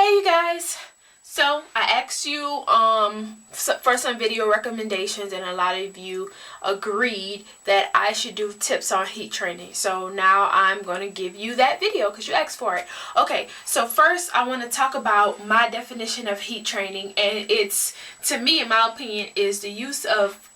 Hey you guys, so I asked you for some video recommendations, and a lot of you agreed that I should do tips on heat training. So now I'm going to give you that video because you asked for it. Okay, so first I want to talk about my definition of heat training, and it's, to me, in my opinion, is the use of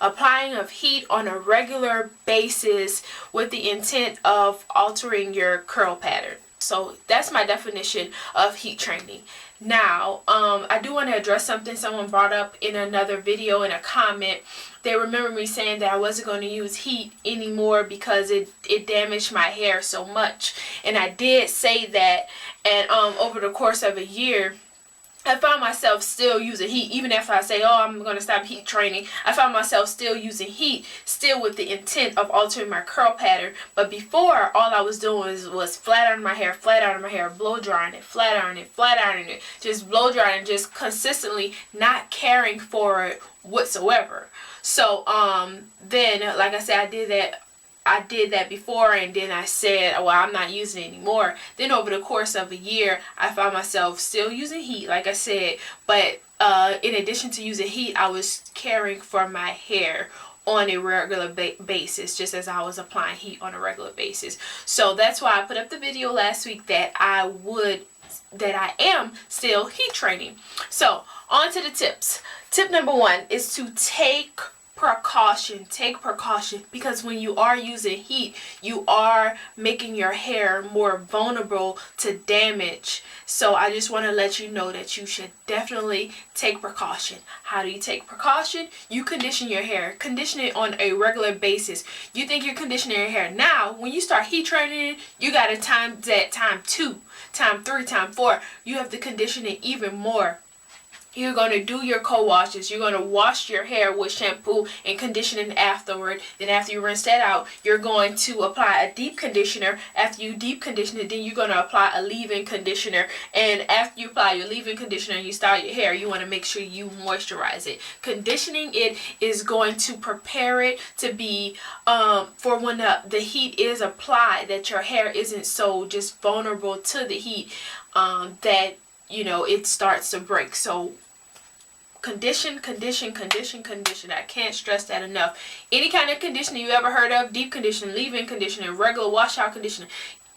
applying of heat on a regular basis with the intent of altering your curl pattern. So that's my definition of heat training. Now, I do want to address something someone brought up in another video in a comment. They remember me saying that I wasn't going to use heat anymore because it damaged my hair so much. And I did say that, and over the course of a year, I found myself still using heat. Even after I say, oh, I'm going to stop heat training, I found myself still using heat, still with the intent of altering my curl pattern. But before, all I was doing was flat ironing my hair, blow drying it, flat ironing it, just blow drying, just consistently not caring for it whatsoever. So then, like I said, I did that before, and then I said, well, I'm not using it anymore. Then over the course of a year, I found myself still using heat, like I said, but in addition to using heat, I was caring for my hair on a regular basis, just as I was applying heat on a regular basis. So that's why I put up the video last week that I am still heat training. So on to the tips. Tip number 1 is to take precaution, because when you are using heat, you are making your hair more vulnerable to damage. So I just want to let you know that you should definitely take precaution. How do you take precaution? You condition your hair. Condition it on a regular basis. You think you're conditioning your hair. Now, when you start heat training, you got to time that time 2, time 3, time 4. You have to condition it even more. You're going to do your co-washes. You're going to wash your hair with shampoo and condition it afterward. Then after you rinse that out, you're going to apply a deep conditioner. After you deep condition it, then you're going to apply a leave-in conditioner. And after you apply your leave-in conditioner and you style your hair, you want to make sure you moisturize it. Conditioning it is going to prepare it to be for when the heat is applied, that your hair isn't so just vulnerable to the heat that, you know, it starts to break. So condition. I can't stress that enough. Any kind of conditioner you ever heard of, deep conditioning, leave-in conditioning, regular washout conditioning,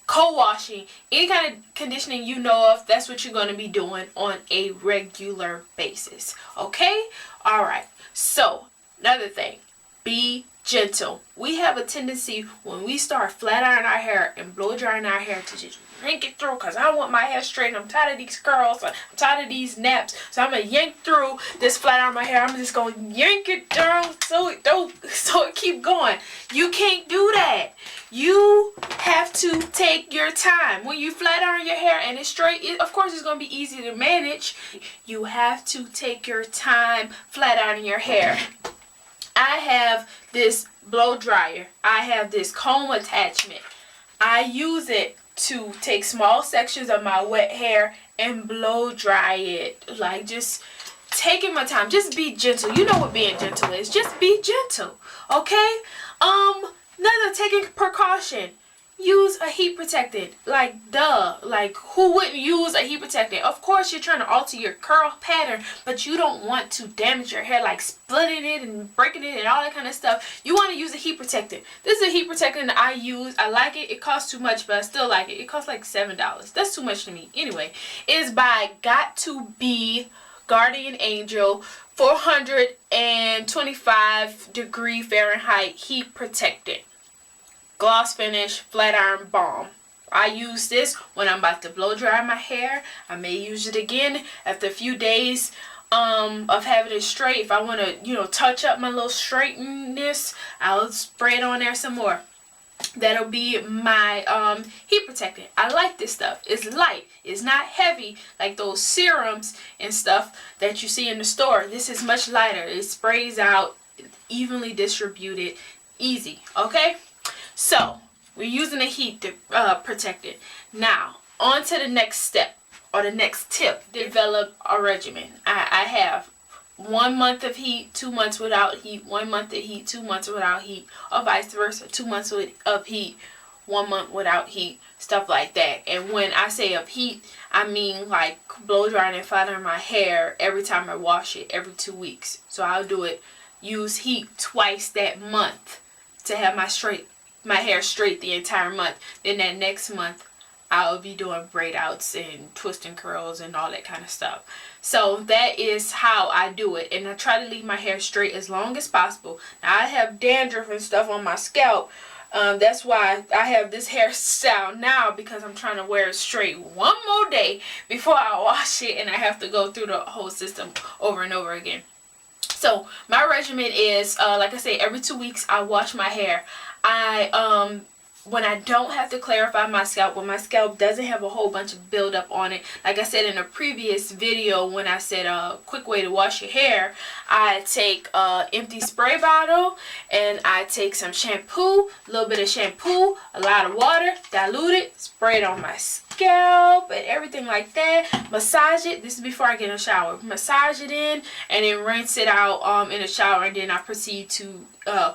co-washing, any kind of conditioning you know of, that's what you're going to be doing on a regular basis. Okay? Alright. So, another thing. Be gentle. We have a tendency when we start flat ironing our hair and blow drying our hair to just yank it through, because I want my hair straight. I'm tired of these curls. I'm tired of these naps. So I'm going to yank through this flat iron my hair. I'm just going to yank it down so it keep going. You can't do that. You have to take your time. When you flat iron your hair and it's straight, of course it's going to be easy to manage. You have to take your time flat ironing your hair. I have this blow dryer. I have this comb attachment. I use it to take small sections of my wet hair and blow dry it. Like, just taking my time. Just be gentle. You know what being gentle is. Just be gentle. Okay? Another, taking precaution. Use a heat protectant. Like, duh. Like, who wouldn't use a heat protectant? Of course, you're trying to alter your curl pattern, but you don't want to damage your hair, like splitting it and breaking it and all that kind of stuff. You want to use a heat protectant. This is a heat protectant that I use. I like it. It costs too much, but I still like it. It costs like $7. That's too much to me. Anyway, it's by Got to Be Guardian Angel 425-degree Fahrenheit heat protectant. Gloss finish, flat iron balm. I use this when I'm about to blow dry my hair. I may use it again after a few days of having it straight. If I want to, touch up my little straightenness, I'll spray it on there some more. That'll be my heat protectant. I like this stuff. It's light. It's not heavy like those serums and stuff that you see in the store. This is much lighter. It sprays out, evenly distributed, easy. Okay? So, we're using a heat protectant. Now, on to the next step, or the next tip. Develop a regimen. I have 1 month of heat, 2 months without heat, 1 month of heat, 2 months without heat, or vice versa. 2 months of heat, 1 month without heat, stuff like that. And when I say of heat, I mean like blow drying and flattering my hair every time I wash it every 2 weeks. So I'll use heat twice that month to have my hair straight the entire month. Then that next month I'll be doing braid outs and twisting curls and all that kind of stuff. So that is how I do it, and I try to leave my hair straight as long as possible. Now I have dandruff and stuff on my scalp. That's why I have this hairstyle now, because I'm trying to wear it straight one more day before I wash it, and I have to go through the whole system over and over again. So my regimen is, like I say, every 2 weeks I wash my hair. When I don't have to clarify my scalp, when my scalp doesn't have a whole bunch of buildup on it, like I said in a previous video when I said a quick way to wash your hair, I take an empty spray bottle and I take some shampoo, a little bit of shampoo, a lot of water, dilute it, spray it on my scalp and everything like that. Massage it. This is before I get in the shower. Massage it in and then rinse it out in the shower, and then I proceed to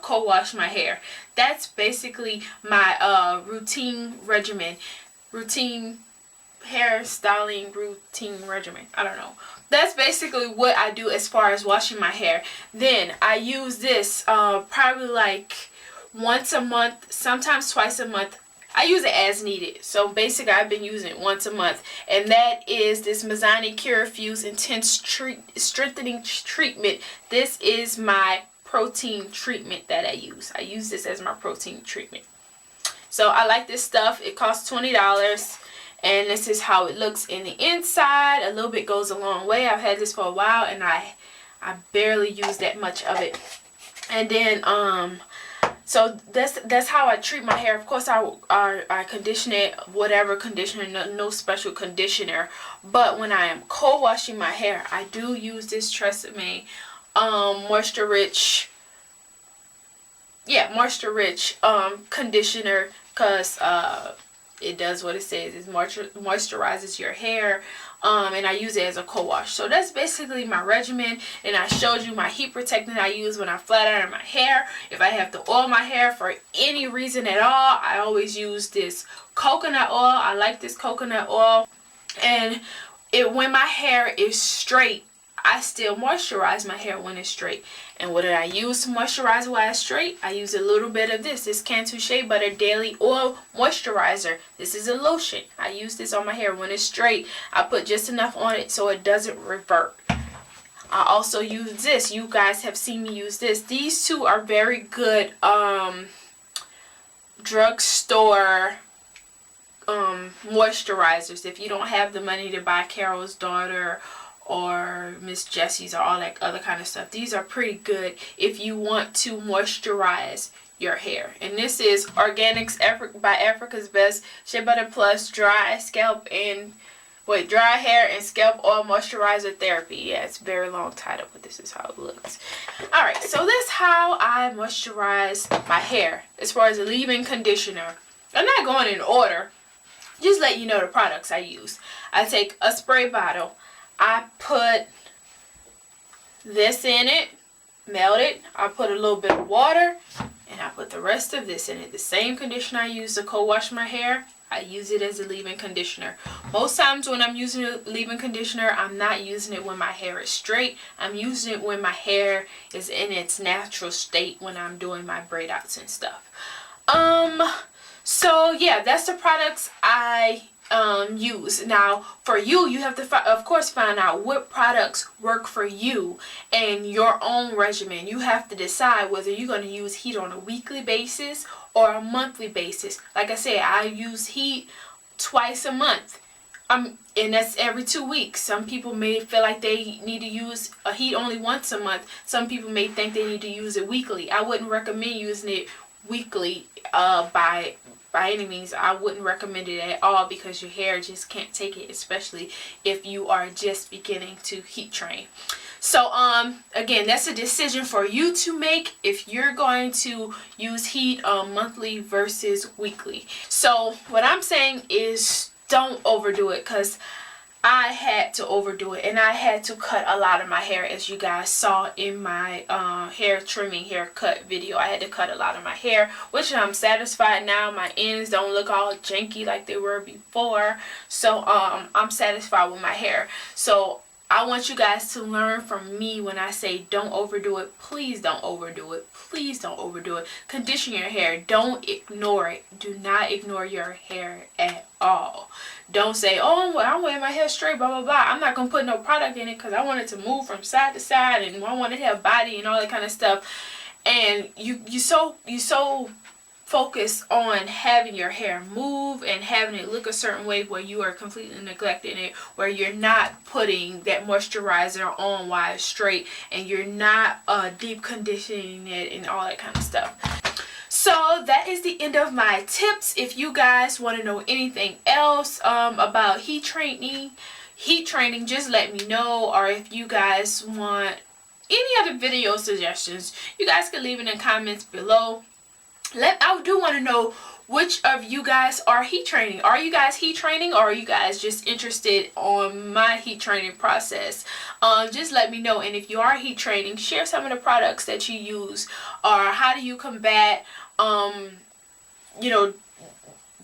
co-wash my hair. That's basically my routine hair styling routine regimen. I don't know. That's basically what I do as far as washing my hair. Then I use this probably like once a month, sometimes twice a month. I use it as needed. So basically I've been using it once a month, and that is this Mizani Cure Fuse Intense Strengthening Treatment. This is my protein treatment that I use. I use this as my protein treatment. So I like this stuff. It costs $20, and this is how it looks in the inside. A little bit goes a long way. I've had this for a while, and I barely use that much of it. And then so that's how I treat my hair. Of course I condition it, whatever conditioner, no special conditioner. But when I am co-washing my hair, I do use this Tresemme moisture rich conditioner, because it does what it says. It moisturizes your hair, and I use it as a co-wash. So that's basically my regimen, and I showed you my heat protectant I use when I flat iron my hair. If I have to oil my hair for any reason at all, I always use this coconut oil. I like this coconut oil, and when my hair is straight, I still moisturize my hair when it's straight. And what did I use to moisturize while it's straight? I use a little bit of this Cantu Shea Butter Daily Oil Moisturizer. This is a lotion. I use this on my hair when it's straight. I put just enough on it so it doesn't revert. I also use this. You guys have seen me use this. These two are very good drugstore moisturizers. If you don't have the money to buy Carol's Daughter or Miss Jessie's or all that other kind of stuff, these are pretty good if you want to moisturize your hair. And this is Organics by Africa's Best Shea Butter Plus Dry Hair and Scalp Oil Moisturizer Therapy. Yeah, it's very long title, but this is how it looks. Alright, so this is how I moisturize my hair as far as a leave-in conditioner. I'm not going in order, just let you know the products I use. I take a spray bottle. I put this in it, melt it. I put a little bit of water, and I put the rest of this in it. The same conditioner I use to co-wash my hair, I use it as a leave-in conditioner. Most times when I'm using a leave-in conditioner, I'm not using it when my hair is straight. I'm using it when my hair is in its natural state, when I'm doing my braid outs and stuff. So yeah, that's the products I use. Now for you have to of course find out what products work for you and your own regimen. You have to decide whether you're going to use heat on a weekly basis or a monthly basis. Like I said, I use heat twice a month, and that's every 2 weeks. Some people may feel like they need to use a heat only once a month. Some people may think they need to use it weekly. I wouldn't recommend using it weekly by any means. I wouldn't recommend it at all, because your hair just can't take it, especially if you are just beginning to heat train. So again, that's a decision for you to make if you're going to use heat monthly versus weekly. So what I'm saying is don't overdo it, because I had to overdo it, and I had to cut a lot of my hair, as you guys saw in my hair trimming haircut video. I had to cut a lot of my hair, which I'm satisfied now. My ends don't look all janky like they were before, so I'm satisfied with my hair. So I want you guys to learn from me when I say don't overdo it. Please don't overdo it. Please don't overdo it. Condition your hair. Don't ignore it. Do not ignore your hair at all. Don't say, oh, well, I'm wearing my hair straight, blah, blah, blah. I'm not going to put no product in it because I want it to move from side to side and I want it to have body and all that kind of stuff. And you so focus on having your hair move and having it look a certain way where you are completely neglecting it, where you're not putting that moisturizer on while it's straight, and you're not deep conditioning it and all that kind of stuff. So that is the end of my tips. If you guys want to know anything else about heat training, just let me know. Or if you guys want any other video suggestions, you guys can leave it in the comments below. I do want to know which of you guys are heat training. Are you guys heat training, or are you guys just interested on my heat training process? Just let me know. And if you are heat training, share some of the products that you use, or how do you combat you know,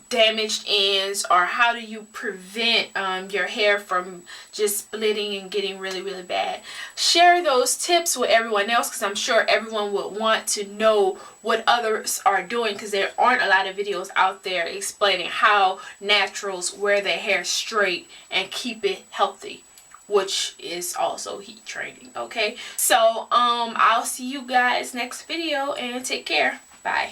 damaged ends, or how do you prevent your hair from just splitting and getting really, really bad. Share those tips with everyone else, because I'm sure everyone would want to know what others are doing, because there aren't a lot of videos out there explaining how naturals wear their hair straight and keep it healthy, which is also heat training. Okay, so I'll see you guys next video, and take care. Bye.